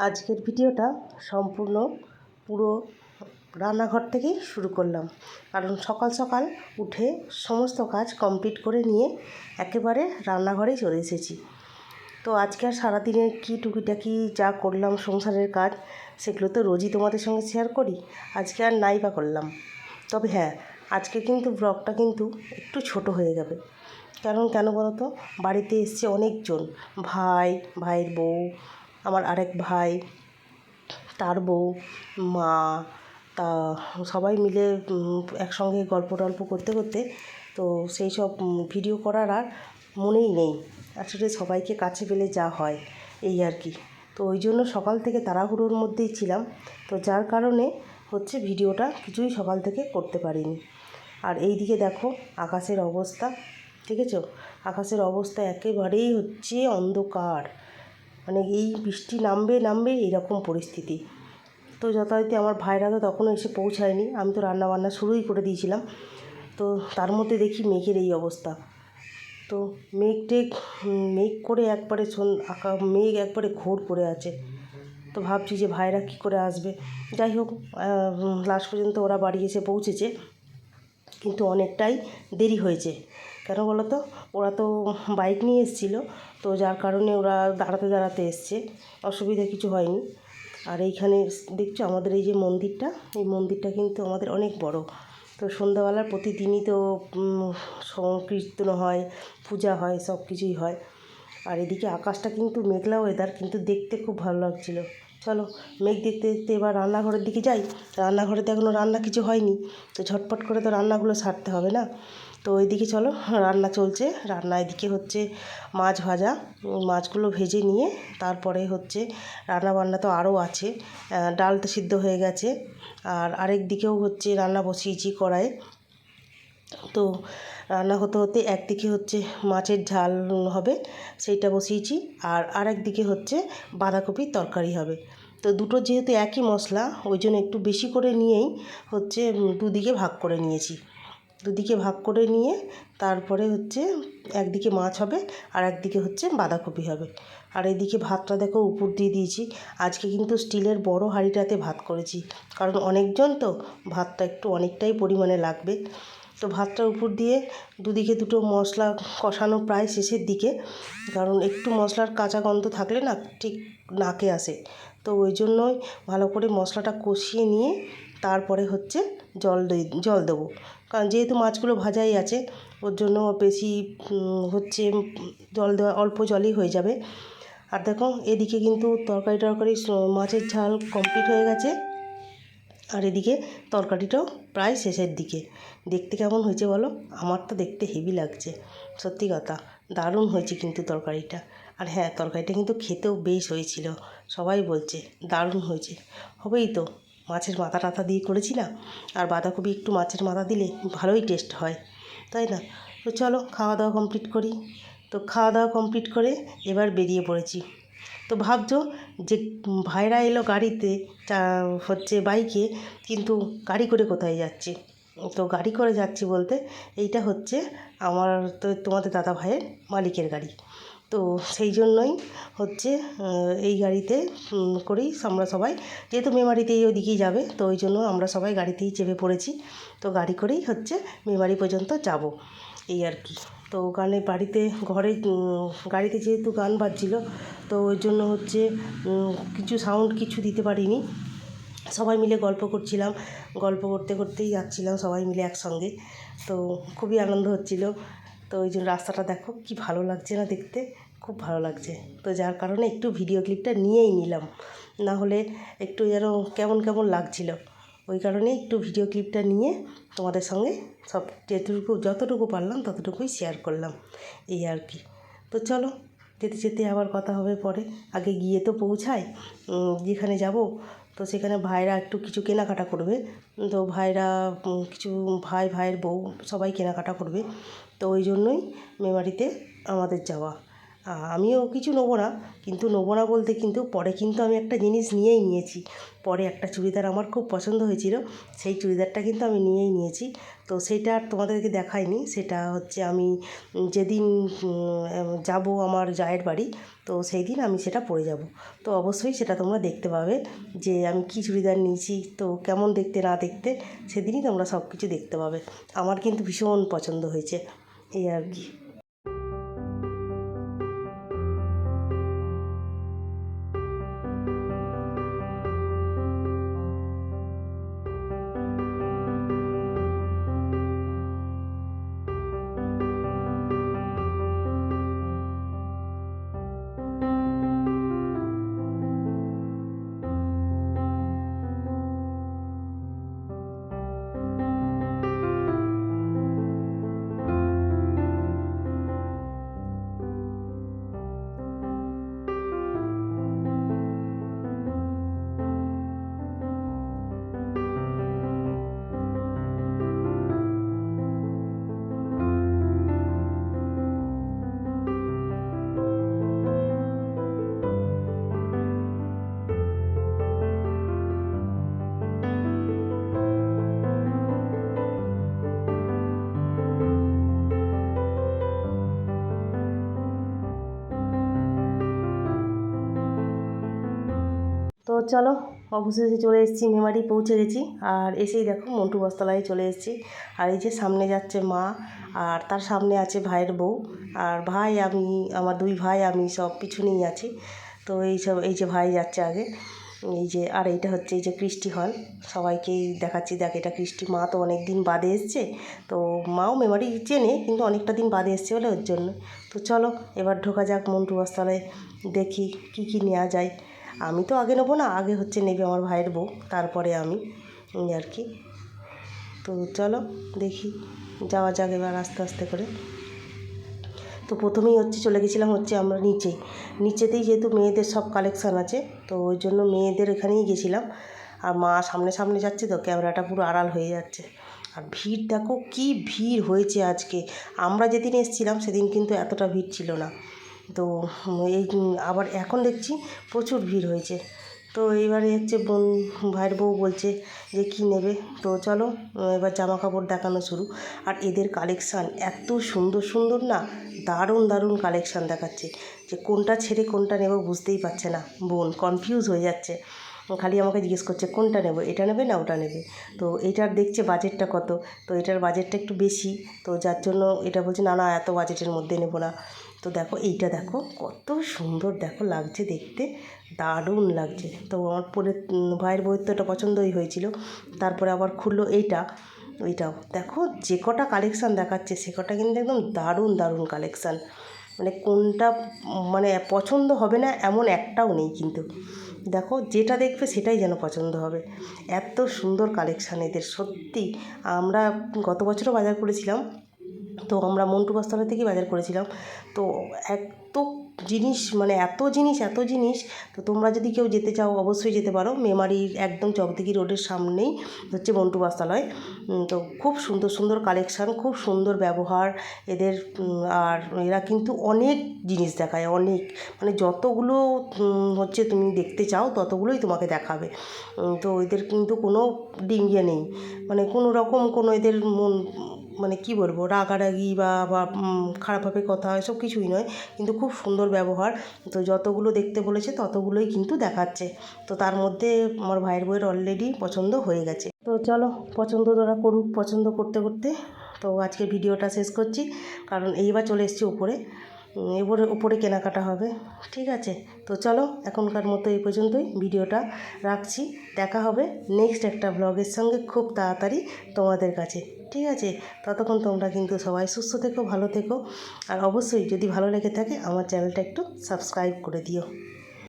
আজকের ভিডিওটা সম্পূর্ণ পুরো রান্নাঘর থেকেই শুরু করলাম, কারণ সকাল সকাল উঠে সমস্ত কাজ কমপ্লিট করে নিয়ে একেবারে রান্নাঘরেই চলে এসেছি। তো আজকে আর সারাদিনের কী টুকিটাকি যা করলাম সংসারের কাজ, সেগুলো তো রোজই তোমাদের সঙ্গে শেয়ার করি, আজকে আর নাই বা করলাম। তবে হ্যাঁ, আজকে কিন্তু ব্লগটা কিন্তু একটু ছোট হয়ে যাবে। কেন বলো তো, বাড়িতে এসছে অনেকজন, ভাইয়ের বউ, আমার আরেক ভাই, তার বউ, মা, তা সবাই মিলে একসঙ্গে গল্প টল্প করতে করতে তো সেই সব ভিডিও করার আর মনেই নেই। আসলে সবাইকে কাছে পেলে যা হয় এই আর কি। তো ওই জন্য সকাল থেকে তাড়াহুড়োর মধ্যেই ছিলাম, তো যার কারণে হচ্ছে ভিডিওটা কিছুই সকাল থেকে করতে পারিনি। আর এই দিকে দেখো আকাশের অবস্থা, দেখেছো? আকাশের অবস্থা একেবারেই হচ্ছে অন্ধকার, মানে এই বৃষ্টি নামবে এরকম পরিস্থিতি। তো যথারীতি আমার ভাইরা তো তখনও এসে পৌঁছায়নি, আমি তো রান্নাবান্না শুরুই করে দিয়েছিলাম। তো তার মধ্যে দেখি মেঘের এই অবস্থা। তো মেঘ করে একবারে মেঘ একবারে ঘোর করে আছে। তো ভাবছি যে ভাইরা কী করে আসবে। যাই হোক, লাস্ট পর্যন্ত ওরা বাড়ি এসে পৌঁছেছে, কিন্তু অনেকটাই দেরি হয়েছে। কেন বলো তো, ওরা তো বাইক নিয়ে এসেছিলো, তো যার কারণে ওরা দাঁড়াতে এসছে, অসুবিধা কিছু হয়নি। আর এইখানে দেখছো আমাদের এই যে মন্দিরটা, এই মন্দিরটা কিন্তু আমাদের অনেক বড়। তো সন্ধ্যাবেলা প্রতিদিনই তো কীর্তন হয়, পূজা হয়, সব কিছুই হয়। আর এদিকে আকাশটা কিন্তু মেঘলা ওয়েদার, কিন্তু দেখতে খুব ভালো লাগছিলো। চলো মেঘ দেখতে দেখতে এবার রান্নাঘরের দিকে যাই। রান্নাঘরে তো এখনও রান্না কিছু হয়নি, তো ঝটপট করে তো রান্নাগুলো সারতে হবে না। তো ওইদিকে চলো, রান্না চলছে। এদিকে হচ্ছে মাছ ভাজা, মাছগুলো ভেজে নিয়ে তারপরে হচ্ছে রান্নাবান্না তো আরও আছে। ডাল তো সিদ্ধ হয়ে গেছে, আর আরেক দিকেও হচ্ছে রান্না বসিয়েছি কড়াইয়ে। তো রান্না হতে হতে একদিকে হচ্ছে মাছের ঝাল হবে, সেইটা বসিয়েছি, আর আরেক দিকে হচ্ছে বাঁধাকপির তরকারি হবে। তো দুটো যেহেতু একই মশলা, ওই জন্য একটু বেশি করে নিয়েই হচ্ছে দুদিকে ভাগ করে নিয়েছি। দুদিকে ভাগ করে নিয়ে তারপরে হচ্ছে একদিকে মাছ হবে আর একদিকে হচ্ছে বাঁধাকপি হবে। আর এদিকে ভাতটা দেখো উপর দিয়ে দিয়েছি। আজকে কিন্তু স্টিলের বড় হাঁড়িটাতে ভাত করেছি, কারণ অনেকজন তো, ভাতটা একটু অনেকটাই পরিমাণে লাগবে। তো ভাতটার উপর দিয়ে দুদিকে দুটো মশলা কষানো প্রায় শেষের দিকে, কারণ একটু মশলার কাঁচা গন্ধ থাকলে না ঠিক নাকে আসে। তো ওই জন্যই ভালো করে মশলাটা কষিয়ে নিয়ে তারপরে হচ্ছে জল দেবো, কারণ যেহেতু মাছগুলো ভাজাই আছে, ওর জন্য বেশি হচ্ছে জল দেওয়া, অল্প জলেই হয়ে যাবে। আর দেখো এদিকে কিন্তু তরকারি মাছের ঝাল কমপ্লিট হয়ে গেছে, আর এদিকে তরকারিটাও প্রায় শেষের দিকে। দেখতে কেমন হয়েছে বলো? আমার তো দেখতে হেভি লাগছে, সত্যি কথা, দারুণ হয়েছে কিন্তু তরকারিটা। আর হ্যাঁ, তরকারিটা কিন্তু খেতেও বেশ হয়েছিল, সবাই বলছে দারুণ হয়েছে। হবেই তো, মাছের মাথা টাথা দিয়ে করেছি না, আর বাঁধাকপি একটু মাছের মাথা দিলে ভালোই টেস্ট হয়, তাই না? তো চলো খাওয়া দাওয়া কমপ্লিট করি। তো খাওয়া দাওয়া কমপ্লিট করে এবার বেরিয়ে পড়েছি। তো ভাবছো যে ভাইরা এলো গাড়িতে, হচ্ছে বাইকে, কিন্তু গাড়ি করে কোথায় যাচ্ছি? তো গাড়ি করে যাচ্ছি বলতে, এইটা হচ্ছে আমার তো তোমাদের দাদা ভাইয়ের মালিকের গাড়ি। তো সেই জন্যই হচ্ছে এই গাড়িতে করেই আমরা সবাই, যেহেতু মেমারিতেই ওদিকেই যাবে, তো ওই জন্য আমরা সবাই গাড়িতেই চেপে পড়েছি। তো গাড়ি করেই হচ্ছে মেমারি পর্যন্ত যাব, এই আর কি। তো গাড়িতে যেহেতু গান বাজছিল, তো ওই জন্য হচ্ছে কিছু দিতে পারিনি। সবাই মিলে গল্প করছিলাম, গল্প করতে করতেই যাচ্ছিলাম সবাই মিলে একসঙ্গে। তো খুবই আনন্দ হচ্ছিল। তো ওই জন্য রাস্তাটা দেখো কি ভালো লাগছে না দেখতে, খুব ভালো লাগছে। তো যার কারণে একটু ভিডিও ক্লিপটা নিয়েই নিলাম, না হলে একটু যেন কেমন লাগছিল। ওই কারণে একটু ভিডিও ক্লিপটা নিয়ে তোমাদের সঙ্গে সব যতটুকু পারলাম ততটুকুই শেয়ার করলাম, এই আর কি। তো চলো, যেতে যেতে আবার কথা হবে পরে, আগে গিয়ে তো পৌঁছাই যেখানে যাব। তো সেখানে ভাইরা একটু কিছু কেনাকাটা করবে। তো ভাইরা কিছু ভাইয়ের বউ সবাই কেনাকাটা করবে। তো ওই জন্যই মেমারিতে আমাদের যাওয়া। আমিও কিছু নেবো না, কিন্তু নেবো না বলতে কিন্তু পরে কিন্তু আমি একটা জিনিস নিয়েই নিয়েছি। পরে একটা চুড়িদার আমার খুব পছন্দ হয়েছিল, সেই চুড়িদারটা কিন্তু আমি নিয়েই নিয়েছি। তো সেটা আর তোমাদেরকে দেখাইনি, সেটা হচ্ছে আমি যেদিন যাব আমার জায়ের বাড়ি, তো সেই দিন আমি সেটা পরে যাব। তো অবশ্যই সেটা তোমরা দেখতে পাবে যে আমি কী চুড়িদার নিয়েছি, তো কেমন দেখতে না দেখতে সেদিনই তোমরা সব কিছু দেখতে পাবে। আমার কিন্তু ভীষণ পছন্দ হয়েছে, এই আর কি। তো চলো, অবশেষে চলে এসেছি, মেমারি পৌঁছে গেছি। আর এসেই দেখো মন্টু বস্ত্রালয়ে চলে এসেছি। আর এই যে সামনে যাচ্ছে মা, আর তার সামনে আছে ভাইয়ের বউ, আর ভাই, আমি, আমার দুই ভাই, আমি সব পিছনেই আছি। তো এই যে ভাই যাচ্ছে আগে, এই যে, আর এইটা হচ্ছে এই যে কৃষ্টি হল, সবাইকেই দেখাচ্ছি। দেখ, এটা কৃষ্টি মা, তো অনেক দিন বাদে এসছে, তো মাও মেমারি চেনে কিন্তু অনেকটা দিন বাদে এসছে বলে ওর জন্য। তো চলো এবার ঢোকা যাক মন্টু বস্ত্রালয়ে, দেখি কী কী নেওয়া যায়। আমি তো আগে নেবো না, আগে হচ্ছে নেবে আমার ভাইয়ের বউ, তারপরে আমি, এই আর কি। তো চলো দেখি, যাওয়া যাক এবার আস্তে আস্তে করে। তো প্রথমেই হচ্ছে চলে গেছিলাম হচ্ছে আমরা নিচেতেই, যেহেতু মেয়েদের সব কালেকশান আছে, তো ওই জন্য মেয়েদের এখানেই গেছিলাম। আর মা সামনে সামনে যাচ্ছে, তো ক্যামেরাটা পুরো আড়াল হয়ে যাচ্ছে। আর ভিড় দেখো, কি ভিড় হয়েছে আজকে। আমরা যেদিন এসেছিলাম সেদিন কিন্তু এতটা ভিড় ছিল না। তো এই আবার এখন দেখছি প্রচুর ভিড় হয়েছে। তো এইবারে হচ্ছে ভাইয়ের বউ বলছে যে কী নেবে। তো চলো এবার জামা কাপড় দেখানো শুরু। আর এদের কালেকশান এত সুন্দর সুন্দর না, দারুণ দারুণ কালেকশান দেখাচ্ছে, যে কোনটা ছেড়ে কোনটা নেব বুঝতেই পারছে না বোন, কনফিউজ হয়ে যাচ্ছে। খালি আমাকে জিজ্ঞেস করছে কোনটা নেব, এটা নেবে না ওটা নেবে। তো এটার দেখছে বাজেটটা কত, তো এটার বাজেটটা একটু বেশি, তো যার জন্য এটা বলছে না না, এত বাজেটের মধ্যে নেব না। তো দেখো এইটা দেখো কত সুন্দর, দেখো লাগছে দেখতে, দারুণ লাগছে। তো আমার পরে ভাইয়ের বউয়ের তো এটা পছন্দই হয়েছিল। তারপরে আবার খুললো ওইটাও দেখো, যে কটা কালেকশান দেখাচ্ছে সে কটা কিন্তু একদম দারুণ দারুণ কালেকশান। মানে কোনটা মানে পছন্দ হবে না এমন একটাও নেই কিন্তু। দেখো যেটা দেখবে সেটাই যেন পছন্দ হবে, এত সুন্দর কালেকশান এদের সত্যি। আমরা গত বছরও বাজার করেছিলাম, তো আমরা মন্টু বস্ত্রালয় থেকেই বাজার করেছিলাম। তো এত জিনিস, মানে এত জিনিস এত জিনিস। তো তোমরা যদি কেউ যেতে চাও অবশ্যই যেতে পারো, মেমারির একদম চকদিঘি রোডের সামনেই হচ্ছে মন্টু বস্ত্রালয়। তো খুব সুন্দর সুন্দর কালেকশান, খুব সুন্দর ব্যবহার এদের। আর এরা কিন্তু অনেক জিনিস দেখায়, অনেক, মানে যতগুলো হচ্ছে তুমি দেখতে চাও ততগুলোই তোমাকে দেখাবে। তো এদের কিন্তু কোনো ডিঙ্গিয়ে নেই, মানে কোনো রকম কোনো এদের মানে কি বলবো, রাগারাগি বা খারাপভাবে কথা এসব কিছুই নয়, কিন্তু খুব সুন্দর ব্যবহার। তো যতগুলো দেখতে বলেছে ততগুলোই কিন্তু দেখাচ্ছে। তো তার মধ্যে আমার ভাইয়ের বউয়ের অলরেডি পছন্দ হয়ে গেছে। তো চলো পছন্দ তোরা করুক, পছন্দ করতে করতে তো আজকে ভিডিওটা শেষ করছি, কারণ এইবার চলে এসেছি উপরে, উপরে কেনাকাটা হবে, ঠিক আছে। তো চলো এখনকার মতো এই পর্যন্তই, ভিডিওটা রাখছি। দেখা হবে নেক্সট একটা ব্লগের সঙ্গে খুব তাড়াতাড়ি তোমাদের কাছে, ঠিক আছে। ততক্ষণ তোমরা কিন্তু সবাই সুস্থ থেকো, ভালো থেকো। আর অবশ্যই যদি ভালো লেগে থাকে আমার চ্যানেলটা একটু সাবস্ক্রাইব করে দিও।